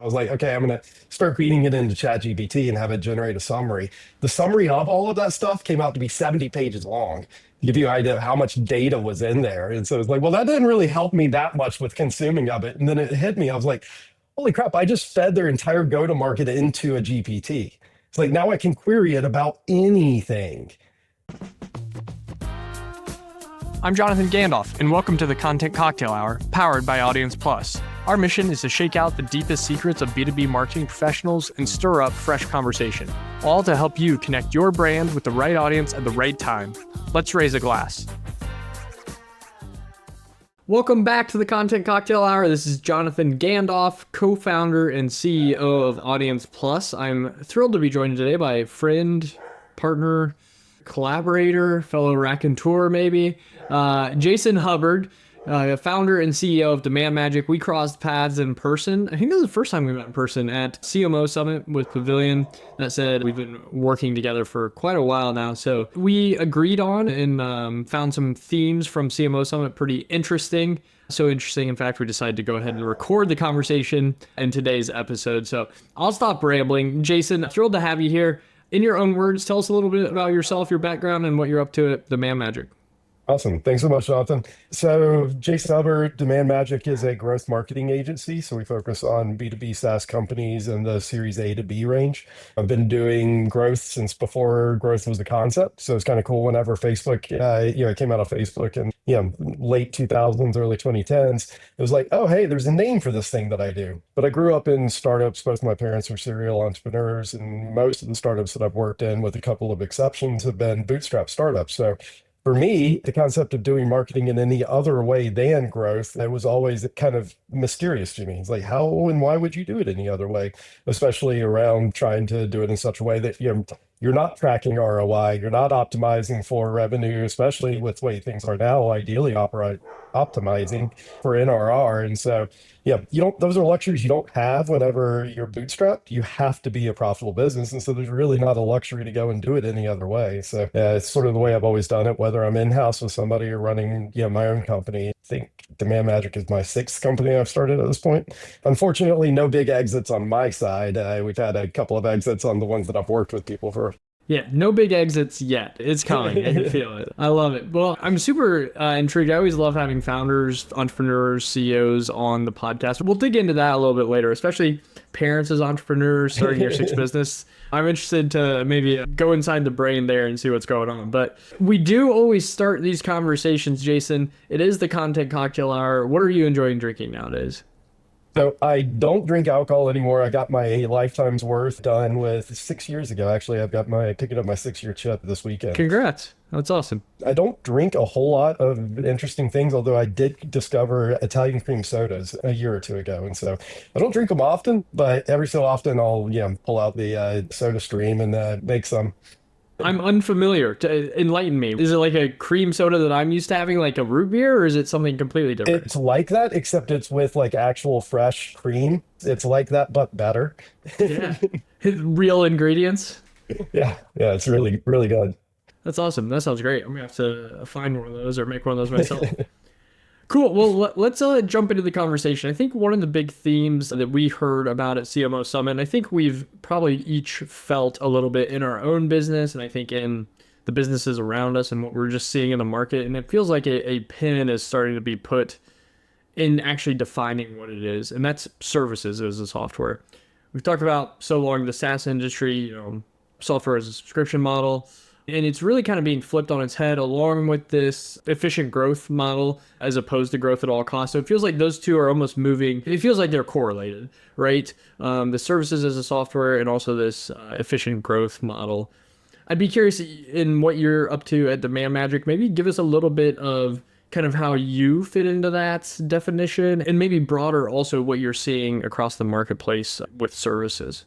I was like, okay, I'm going to start feeding it into ChatGPT and have it generate a summary. The summary of all of that stuff came out to be 70 pages long. To give you an idea of how much data was in there. And so it's like, well, that didn't really help me that much with consuming of it. And then it hit me. I was like, holy crap, I just fed their entire go-to-market into a GPT. It's like now I can query it about anything. I'm Jonathan Gandolf, and welcome to the Content Cocktail Hour, powered by Audience Plus. Our mission is to shake out the deepest secrets of B2B marketing professionals and stir up fresh conversation, all to help you connect your brand with the right audience at the right time. Let's raise a glass. Welcome back to the Content Cocktail Hour. This is Jonathan Gandolf, co-founder and CEO of Audience Plus. I'm thrilled to be joined today by a friend, partner, collaborator, fellow raconteur maybe, Jason Hubbard, founder and CEO of DemandMagic. We crossed paths in person. I think this is the first time we met in person at CMO Summit with Pavilion. That said, we've been working together for quite a while now. So we agreed on and found some themes from CMO Summit pretty interesting. So interesting, in fact, we decided to go ahead and record the conversation in today's episode. So I'll stop rambling. Jason, thrilled to have you here. In your own words, tell us a little bit about yourself, your background, and what you're up to at DemandMagic. Awesome. Thanks so much, Jonathan. So Jason Hubbard, DemandMagic is a growth marketing agency. So we focus on B2B SaaS companies in the Series A to B range. I've been doing growth since before growth was the concept. So it's kind of cool whenever Facebook, it came out of Facebook in late 2000s, early 2010s. It was like, oh, hey, there's a name for this thing that I do. But I grew up in startups. Both my parents were serial entrepreneurs, and most of the startups that I've worked in, with a couple of exceptions, have been bootstrapped startups. So for me, the concept of doing marketing in any other way than growth, it was always kind of mysterious to me. It's like, how and why would you do it any other way? Especially around trying to do it in such a way that you're not tracking ROI, you're not optimizing for revenue, especially with the way things are now, ideally optimizing for NRR. And so, those are luxuries you don't have whenever you're bootstrapped. You have to be a profitable business. And so there's really not a luxury to go and do it any other way. So it's sort of the way I've always done it, whether I'm in-house with somebody or running, my own company. I think DemandMagic is my sixth company I've started at this point. Unfortunately, no big exits on my side. We've had a couple of exits on the ones that I've worked with people for. Yeah, no big exits yet. It's coming. I can feel it. I love it. Well, I'm super intrigued. I always love having founders, entrepreneurs, CEOs on the podcast. We'll dig into that a little bit later, especially parents as entrepreneurs starting your sixth business. I'm interested to maybe go inside the brain there and see what's going on. But we do always start these conversations, Jason. It is the Content Cocktail Hour. What are you enjoying drinking nowadays? So I don't drink alcohol anymore. I got my lifetime's worth done with 6 years ago. Actually, picking up my 6-year chip this weekend. Congrats. That's awesome. I don't drink a whole lot of interesting things, although I did discover Italian cream sodas a year or two ago. And so I don't drink them often, but every so often I'll, pull out the soda stream and make some. I'm unfamiliar. Enlighten me. Is it like a cream soda that I'm used to having, like a root beer, or is it something completely different? It's like that, except it's with like actual fresh cream. It's like that, but better. Yeah. Real ingredients. Yeah. It's really, really good. That's awesome. That sounds great. I'm gonna have to find one of those or make one of those myself. Cool. Well, let's jump into the conversation. I think one of the big themes that we heard about at CMO Summit, and I think we've probably each felt a little bit in our own business, and I think in the businesses around us and what we're just seeing in the market, and it feels like a pin is starting to be put in actually defining what it is, and that's services as a software. We've talked about so long the SaaS industry, software as a subscription model. And it's really kind of being flipped on its head along with this efficient growth model as opposed to growth at all costs. So it feels like those two are almost moving. It feels like they're correlated, right? The services as a software and also this efficient growth model. I'd be curious in what you're up to at DemandMagic. Maybe give us a little bit of kind of how you fit into that definition, and maybe broader also what you're seeing across the marketplace with services.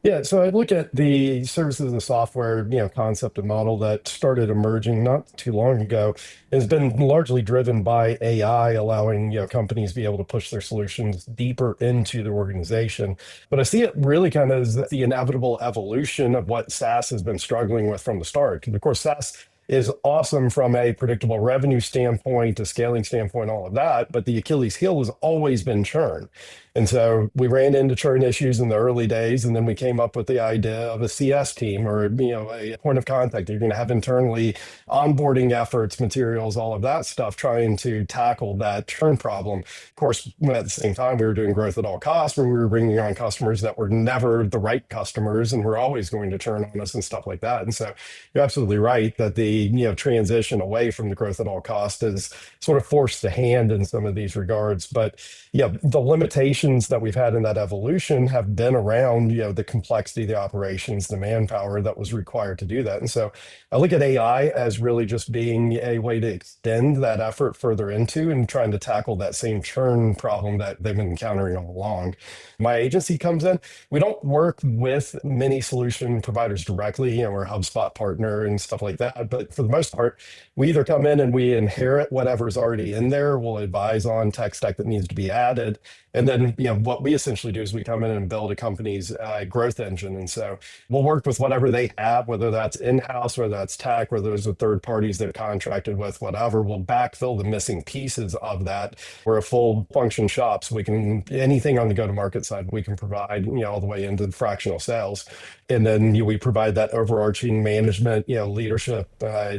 Yeah, so I look at the services as a software, concept and model that started emerging not too long ago. Has been largely driven by AI, allowing companies to be able to push their solutions deeper into the organization. But I see it really kind of as the inevitable evolution of what SaaS has been struggling with from the start. Because of course, SaaS is awesome from a predictable revenue standpoint, a scaling standpoint, all of that. But the Achilles heel has always been churn. And so we ran into churn issues in the early days, and then we came up with the idea of a CS team, or a point of contact that you're going to have internally, onboarding efforts, materials, all of that stuff, trying to tackle that churn problem. Of course, at the same time, we were doing growth at all costs, where we were bringing on customers that were never the right customers and were always going to churn on us and stuff like that. And so you're absolutely right that the transition away from the growth at all costs is sort of forced the hand in some of these regards. But yeah, the limitations that we've had in that evolution have been around, the complexity, the operations, the manpower that was required to do that. And so I look at AI as really just being a way to extend that effort further into and trying to tackle that same churn problem that they've been encountering all along. My agency comes in. We don't work with many solution providers directly. We're a HubSpot partner and stuff like that. But for the most part, we either come in and we inherit whatever's already in there. We'll advise on tech stack that needs to be added. And then, what we essentially do is we come in and build a company's growth engine. And so we'll work with whatever they have, whether that's in-house, whether that's tech, whether those are third parties they've contracted with, whatever. We'll backfill the missing pieces of that. We're a full function shop, so we can, anything on the go-to-market side, we can provide, all the way into the fractional sales. And then we provide that overarching management, leadership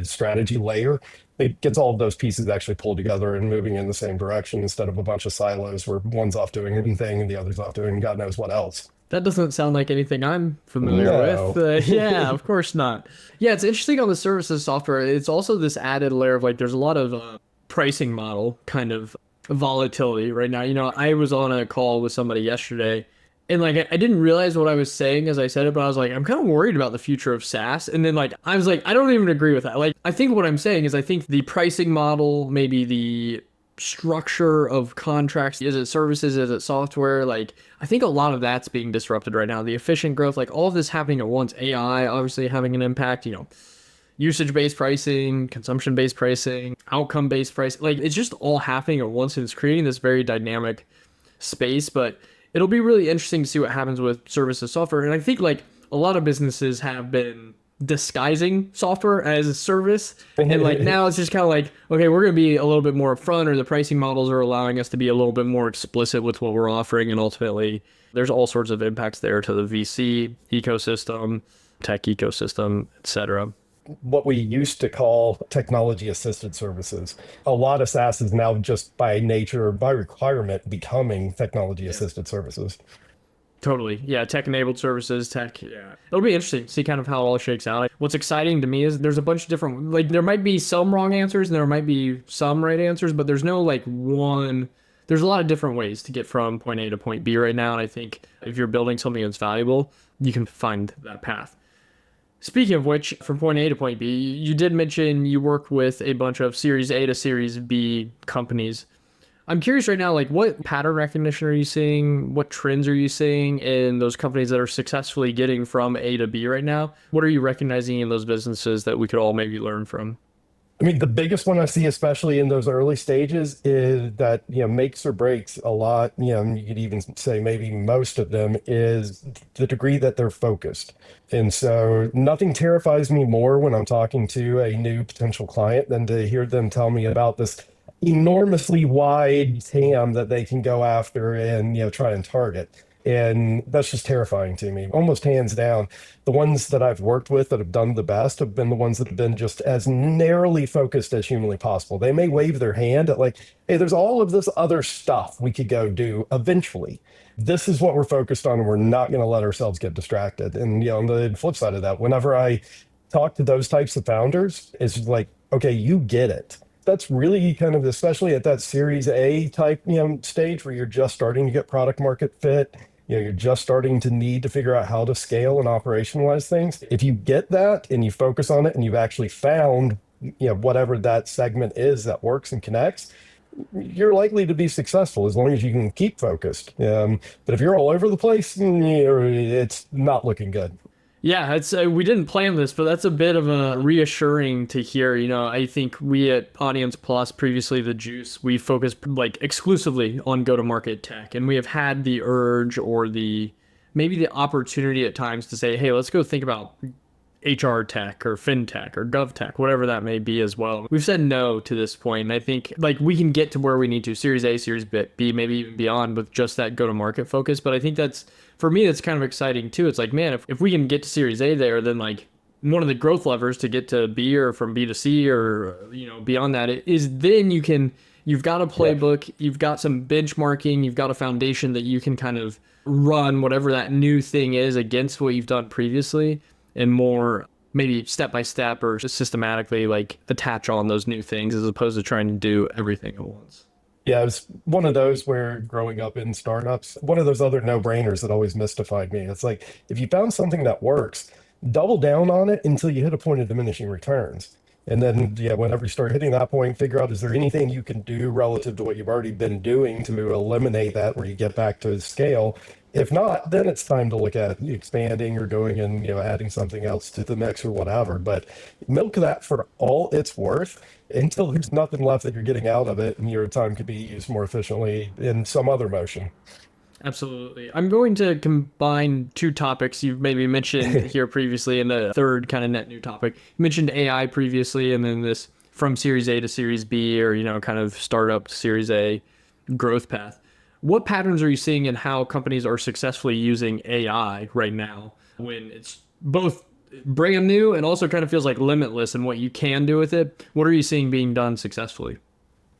strategy layer. It gets all of those pieces actually pulled together and moving in the same direction instead of a bunch of silos where one's off doing anything and the other's off doing God knows what else. That doesn't sound like anything I'm familiar with. Yeah, of course not. Yeah, it's interesting on the services software. It's also this added layer of there's a lot of pricing model kind of volatility right now. I was on a call with somebody yesterday, and I didn't realize what I was saying as I said it, but I was I'm kind of worried about the future of SaaS. And then I was I don't even agree with that. I think what I'm saying is I think the pricing model, maybe the structure of contracts, is it services, is it software? I think a lot of that's being disrupted right now. The efficient growth, all of this happening at once. AI obviously having an impact, usage-based pricing, consumption-based pricing, outcome-based pricing. It's just all happening at once, and it's creating this very dynamic space. But it'll be really interesting to see what happens with services software. And I think a lot of businesses have been disguising software as a service. And now it's just kind of okay, we're going to be a little bit more upfront, or the pricing models are allowing us to be a little bit more explicit with what we're offering. And ultimately, there's all sorts of impacts there to the VC ecosystem, tech ecosystem, etc. What we used to call technology assisted services. A lot of SaaS is now just by nature, by requirement, becoming technology assisted services. Totally. Yeah. Tech enabled services, tech. Yeah. It'll be interesting to see kind of how it all shakes out. What's exciting to me is there's a bunch of different, there might be some wrong answers and there might be some right answers, but there's no one. There's a lot of different ways to get from point A to point B right now. And I think if you're building something that's valuable, you can find that path. Speaking of which, from point A to point B, you did mention you work with a bunch of Series A to Series B companies. I'm curious right now, what pattern recognition are you seeing? What trends are you seeing in those companies that are successfully getting from A to B right now? What are you recognizing in those businesses that we could all maybe learn from? I mean, the biggest one I see, especially in those early stages, is that, makes or breaks a lot, you could even say maybe most of them, is the degree that they're focused. And so nothing terrifies me more when I'm talking to a new potential client than to hear them tell me about this enormously wide TAM that they can go after and, try and target. And that's just terrifying to me. Almost hands down, the ones that I've worked with that have done the best have been the ones that have been just as narrowly focused as humanly possible. They may wave their hand at hey, there's all of this other stuff we could go do eventually. This is what we're focused on, and we're not going to let ourselves get distracted. And, on the flip side of that, whenever I talk to those types of founders, it's okay, you get it. That's really kind of, especially at that Series A type, stage where you're just starting to get product market fit. You're just starting to need to figure out how to scale and operationalize things. If you get that and you focus on it and you've actually found, whatever that segment is that works and connects, you're likely to be successful as long as you can keep focused. But if you're all over the place, it's not looking good. Yeah, it's we didn't plan this, but that's a bit of a reassuring to hear. I think we at Audience Plus, previously The Juice, we focused exclusively on go-to-market tech, and we have had the urge or maybe the opportunity at times to say, hey, let's go think about HR tech or fintech or gov tech, whatever that may be as well. We've said no to this point, and I think like we can get to where we need to, Series A, Series B, maybe even beyond with just that go-to-market focus. But I think that's, for me, that's kind of exciting too. It's like, man, if we can get to Series A there, then like one of the growth levers to get to B or from B to C or, beyond that is then you've got a playbook, you've got some benchmarking, you've got a foundation that you can kind of run whatever that new thing is against what you've done previously, and more maybe step by step or just systematically like attach on those new things as opposed to trying to do everything at once. Yeah, it was one of those where growing up in startups, one of those other no-brainers that always mystified me. It's like, if you found something that works, double down on it until you hit a point of diminishing returns. And then, yeah, whenever you start hitting that point, figure out, is there anything you can do relative to what you've already been doing to eliminate that where you get back to scale? If not, then it's time to look at expanding or going and, adding something else to the mix or whatever. But milk that for all it's worth until there's nothing left that you're getting out of it, and your time could be used more efficiently in some other motion. Absolutely. I'm going to combine two topics you've maybe mentioned here previously and a third kind of net new topic. You mentioned AI previously, and then this from Series A to Series B, or, kind of startup to Series A growth path. What patterns are you seeing in how companies are successfully using AI right now when it's both brand new and also kind of feels like limitless in what you can do with it? What are you seeing being done successfully?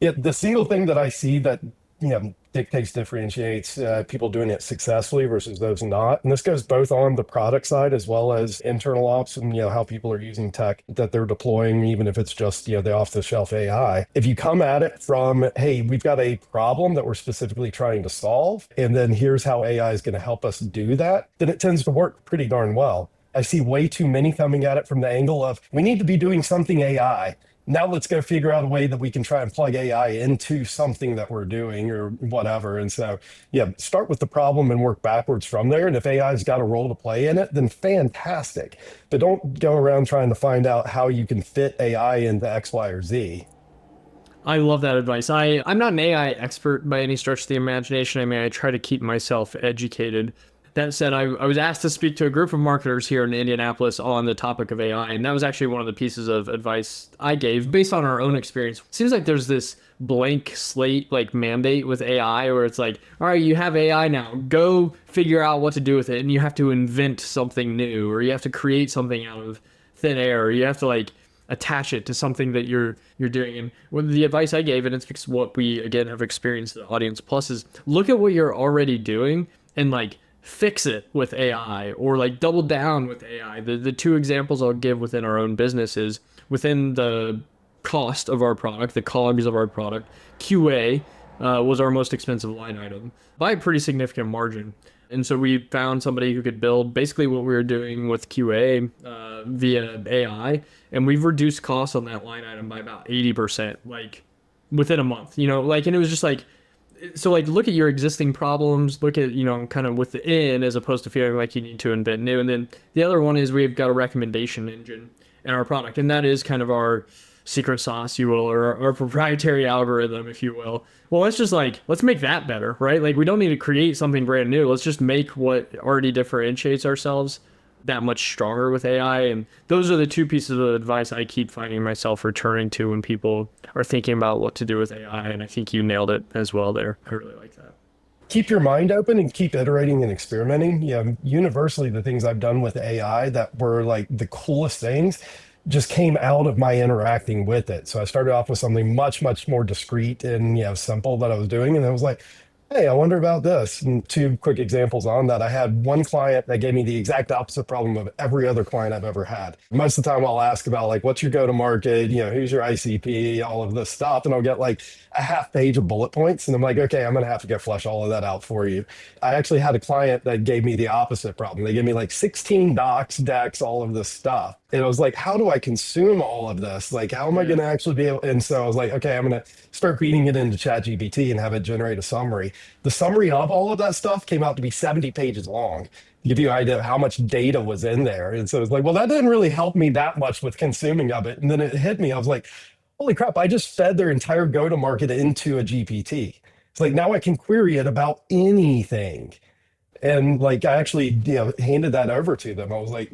Yeah, the single thing that I see that dictates, differentiates people doing it successfully versus those not. And this goes both on the product side as well as internal ops and, how people are using tech that they're deploying, even if it's just, the off the shelf AI. If you come at it from, hey, we've got a problem that we're specifically trying to solve, and then here's how AI is going to help us do that, then it tends to work pretty darn well. I see way too many coming at it from the angle of, we need to be doing something AI. Now let's go figure out a way that we can try and plug AI into something that we're doing or whatever. And so, yeah, start with the problem and work backwards from there. And if AI's got a role to play in it, then fantastic. But don't go around trying to find out how you can fit AI into X, Y, or Z. I love that advice. I'm not an AI expert by any stretch of the imagination. I mean, I try to keep myself educated. That said, I was asked to speak to a group of marketers here in Indianapolis on the topic of AI, and that was actually one of the pieces of advice I gave based on our own experience. It seems like there's this blank slate like mandate with AI where it's like, all right, you have AI now, go figure out what to do with it, and you have to invent something new, or you have to create something out of thin air, or you have to like attach it to something that you're doing. And what the advice I gave, and it's what we again have experienced at Audience Plus, is look at what you're already doing and like fix it with AI, or like double down with AI. The two examples I'll give within our own business is within the cost of our product, the COGS of our product, QA was our most expensive line item by a pretty significant margin. And so we found somebody who could build basically what we were doing with QA via AI, and we've reduced costs on that line item by about 80%, like within a month, and it was just like, so like look at your existing problems, look at, kind of within as opposed to feeling like you need to invent new. And then the other one is we've got a recommendation engine in our product, and that is kind of our secret sauce, you will, or our proprietary algorithm, if you will. Well, let's make that better, right? Like we don't need to create something brand new. Let's just make what already differentiates ourselves that much stronger with AI. And those are the two pieces of advice I keep finding myself returning to when people are thinking about what to do with AI. And I think you nailed it as well there. I really like that. Keep your mind open and keep iterating and experimenting. Universally, the things I've done with AI that were like the coolest things just came out of my interacting with it. So I started off with something much, much more discreet and simple that I was doing. And I was like, hey, I wonder about this. And two quick examples on that. I had one client that gave me the exact opposite problem of every other client I've ever had. Most of the time I'll ask about like, what's your go-to-market, who's your ICP, all of this stuff. And I'll get like a half page of bullet points. And I'm like, okay, I'm going to have to go flesh all of that out for you. I actually had a client that gave me the opposite problem. They gave me like 16 docs, decks, all of this stuff. And I was like, how do I consume all of this? Like, how am I going to actually be able? And so I was like, okay, I'm going to start feeding it into ChatGPT and have it generate a summary. The summary of all of that stuff came out to be 70 pages long. To give you an idea of how much data was in there. And so it was like, well, that didn't really help me that much with consuming of it. And then it hit me. I was like, holy crap, I just fed their entire go-to-market into a GPT. It's like, now I can query it about anything. And like I actually, handed that over to them. I was like,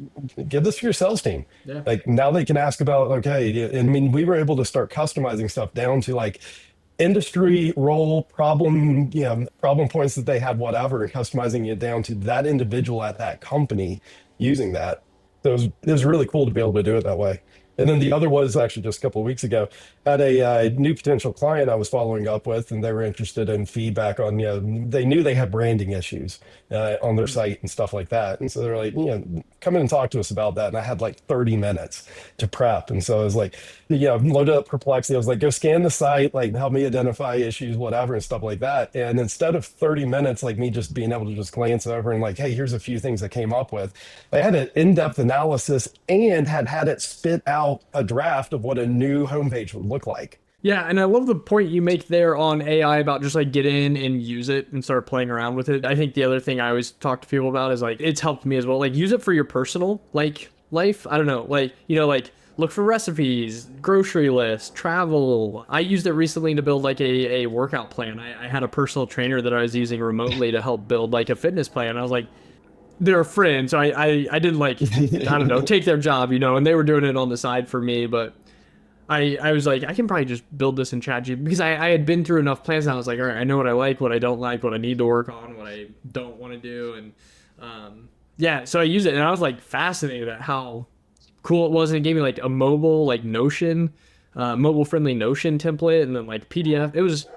give this to your sales team. Yeah. Like now they can ask about, okay, I mean, we were able to start customizing stuff down to like industry role problem, problem points that they had, whatever, and customizing it down to that individual at that company using that. So it was really cool to be able to do it that way. And then the other was actually just a couple of weeks ago, had a new potential client I was following up with, and they were interested in feedback on, they knew they had branding issues on their site and stuff like that. And so they're like, come in and talk to us about that. And I had like 30 minutes to prep. And so I was like, loaded up Perplexity. I was like, go scan the site, like help me identify issues, whatever, and stuff like that. And instead of 30 minutes, like me just being able to just glance over and like, hey, here's a few things I came up with, I had an in-depth analysis and had it spit out a draft of what a new homepage would look like. Yeah, and I love the point you make there on AI about just like get in and use it and start playing around with it. I think the other thing I always talk to people about is like it's helped me as well. Like use it for your personal like life. I don't know, like like look for recipes, grocery lists, travel. I used it recently to build like a workout plan. I had a personal trainer that I was using remotely to help build like a fitness plan. I was like, they're friends, so I didn't like I don't know take their job, and they were doing it on the side for me, but I was like, I can probably just build this in ChatGPT because I had been through enough plans and I was like, all right, I know what I like, what I don't like, what I need to work on, what I don't want to do. And yeah, so I used it and I was like fascinated at how cool it was. And it gave me like a mobile, like Notion, mobile friendly Notion template and then like PDF. It was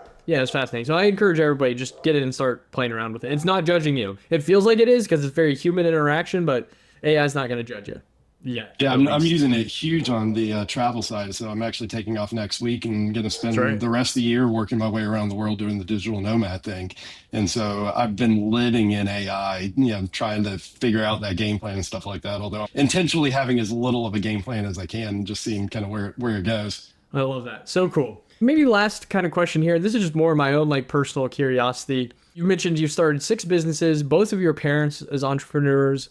fascinating. So I encourage everybody just get it and start playing around with it. It's not judging you. It feels like it is because it's very human interaction, but AI is not going to judge you. Yeah, I'm using it huge on the travel side. So I'm actually taking off next week and going to spend the rest of the year working my way around the world doing the digital nomad thing. And so I've been living in AI, trying to figure out that game plan and stuff like that. Although intentionally having as little of a game plan as I can, just seeing kind of where it goes. I love that. So cool. Maybe last kind of question here. This is just more my own like personal curiosity. You mentioned you started 6 businesses, both of your parents as entrepreneurs.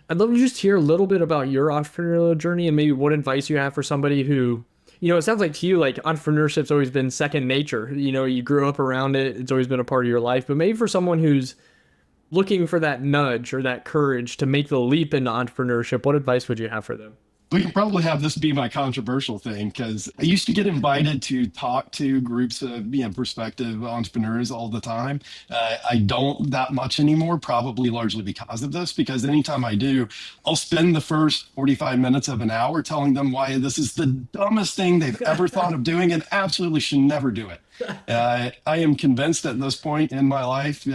I'd love to just hear a little bit about your entrepreneurial journey and maybe what advice you have for somebody who, it sounds like to you, like entrepreneurship's always been second nature. You grew up around it. It's always been a part of your life. But maybe for someone who's looking for that nudge or that courage to make the leap into entrepreneurship, what advice would you have for them? We can probably have this be my controversial thing because I used to get invited to talk to groups of prospective entrepreneurs all the time. I don't that much anymore, probably largely because of this, because anytime I do, I'll spend the first 45 minutes of an hour telling them why this is the dumbest thing they've ever thought of doing and absolutely should never do it. I am convinced at this point in my life,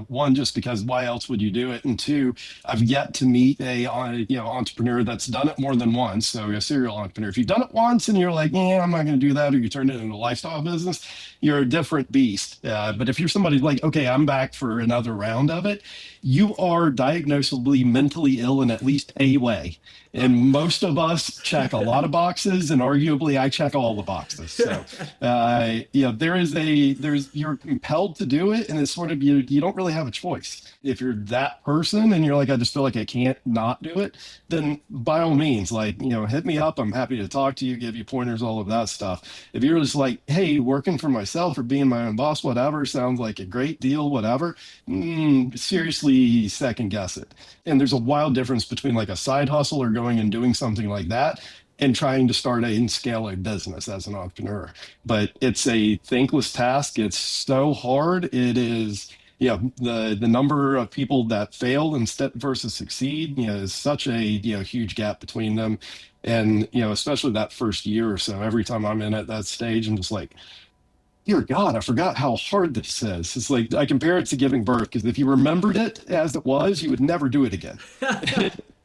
one, just because why else would you do it? And two, I've yet to meet a entrepreneur that's done it more than once. So a serial entrepreneur, if you've done it once and you're like, yeah, I'm not going to do that, or you turn it into a lifestyle business, you're a different beast. But if you're somebody like, okay, I'm back for another round of it, you are diagnosably mentally ill in at least a way. And most of us check a lot of boxes, and arguably I check all the boxes. So, you're compelled to do it, and it's sort of, you don't really have a choice. If you're that person and you're like, I just feel like I can't not do it, then by all means, hit me up. I'm happy to talk to you, give you pointers, all of that stuff. If you're just like, hey, working for myself or being my own boss, whatever, sounds like a great deal, whatever, seriously second guess it. And there's a wild difference between like a side hustle or going and doing something like that and trying to start and scale a business as an entrepreneur. But it's a thankless task. It's so hard. It is, the number of people that fail instead versus succeed, is such a, huge gap between them. And, especially that first year or so, every time I'm in at that stage, I'm just like, dear God, I forgot how hard this is. It's like, I compare it to giving birth, because if you remembered it as it was, you would never do it again.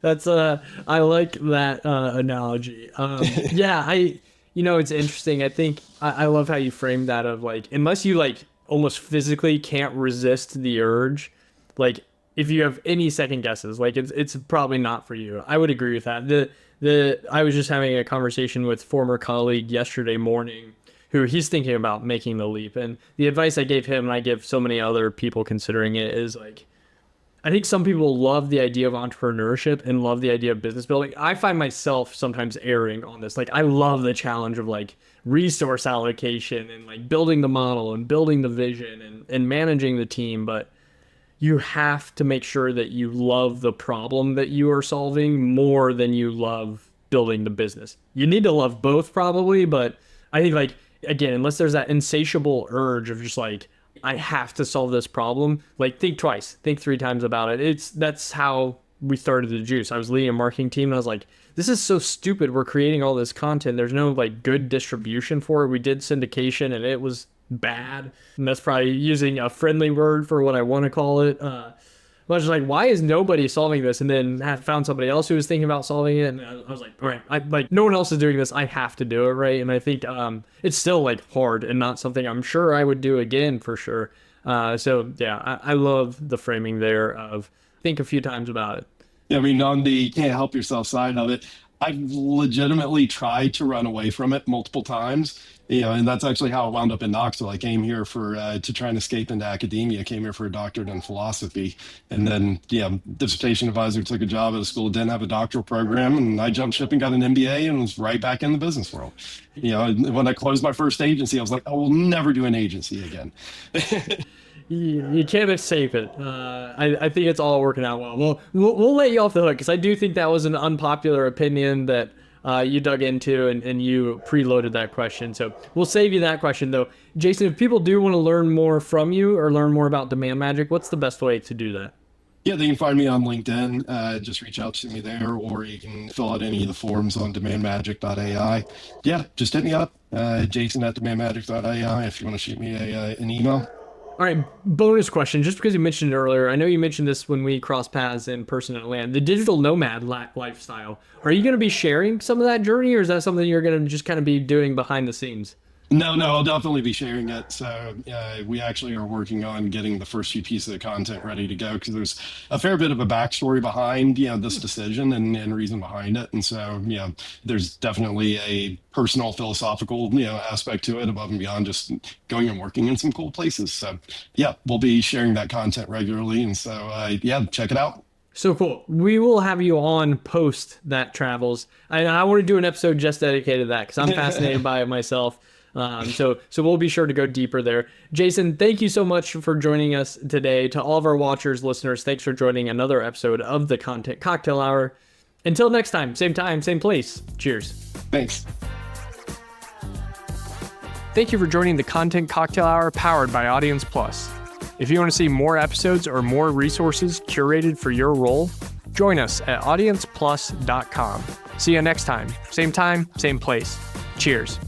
That's I like that analogy. It's interesting. I think I love how you framed that of like, unless you like almost physically can't resist the urge, like if you have any second guesses, like it's probably not for you. I would agree with that. I was just having a conversation with former colleague yesterday morning who he's thinking about making the leap. And the advice I gave him, and I give so many other people considering it, is like, I think some people love the idea of entrepreneurship and love the idea of business building. I find myself sometimes erring on this. Like, I love the challenge of like resource allocation and like building the model and building the vision and managing the team. But you have to make sure that you love the problem that you are solving more than you love building the business. You need to love both probably, but I think like, again, unless there's that insatiable urge of just like, I have to solve this problem, like think twice, think 3 times about it. That's how we started the Juice. I was leading a marketing team and I was like, this is so stupid. We're creating all this content. There's no like good distribution for it. We did syndication and it was bad. And that's probably using a friendly word for what I want to call it. I was just like, why is nobody solving this? And then I found somebody else who was thinking about solving it. And I was like, all right, no one else is doing this. I have to do it, right? And I think it's still like hard and not something I'm sure I would do again for sure. So yeah, I love the framing there of think a few times about it. I mean, on the can't help yourself side of it, I've legitimately tried to run away from it multiple times, and that's actually how I wound up in Knoxville. I came here to try and escape into academia. I came here for a doctorate in philosophy, and then, dissertation advisor took a job at a school that didn't have a doctoral program, and I jumped ship and got an MBA and was right back in the business world. When I closed my first agency, I was like, I will never do an agency again. You can't escape it. I think it's all working out well. We'll let you off the hook because I do think that was an unpopular opinion that you dug into and you preloaded that question. So we'll save you that question though. Jason, if people do want to learn more from you or learn more about DemandMagic, what's the best way to do that? Yeah, they can find me on LinkedIn. Just reach out to me there, or you can fill out any of the forms on demandmagic.ai. Yeah, just hit me up, jason@demandmagic.ai if you want to shoot me an email. All right, bonus question, just because you mentioned it earlier, I know you mentioned this when we crossed paths in person at Atlanta, the digital nomad lifestyle. Are you going to be sharing some of that journey, or is that something you're going to just kind of be doing behind the scenes? No, I'll definitely be sharing it. So we actually are working on getting the first few pieces of content ready to go because there's a fair bit of a backstory behind this decision and reason behind it. And so there's definitely a personal philosophical aspect to it above and beyond just going and working in some cool places. So yeah, we'll be sharing that content regularly. And so check it out. So cool. We will have you on post that travels. I want to do an episode just dedicated to that because I'm fascinated by it myself. So we'll be sure to go deeper there. Jason, thank you so much for joining us today. To all of our watchers, listeners, thanks for joining another episode of the Content Cocktail Hour. Until next time, same place. Cheers. Thanks. Thank you for joining the Content Cocktail Hour powered by Audience Plus. If you want to see more episodes or more resources curated for your role, join us at audienceplus.com. See you next time, same place. Cheers.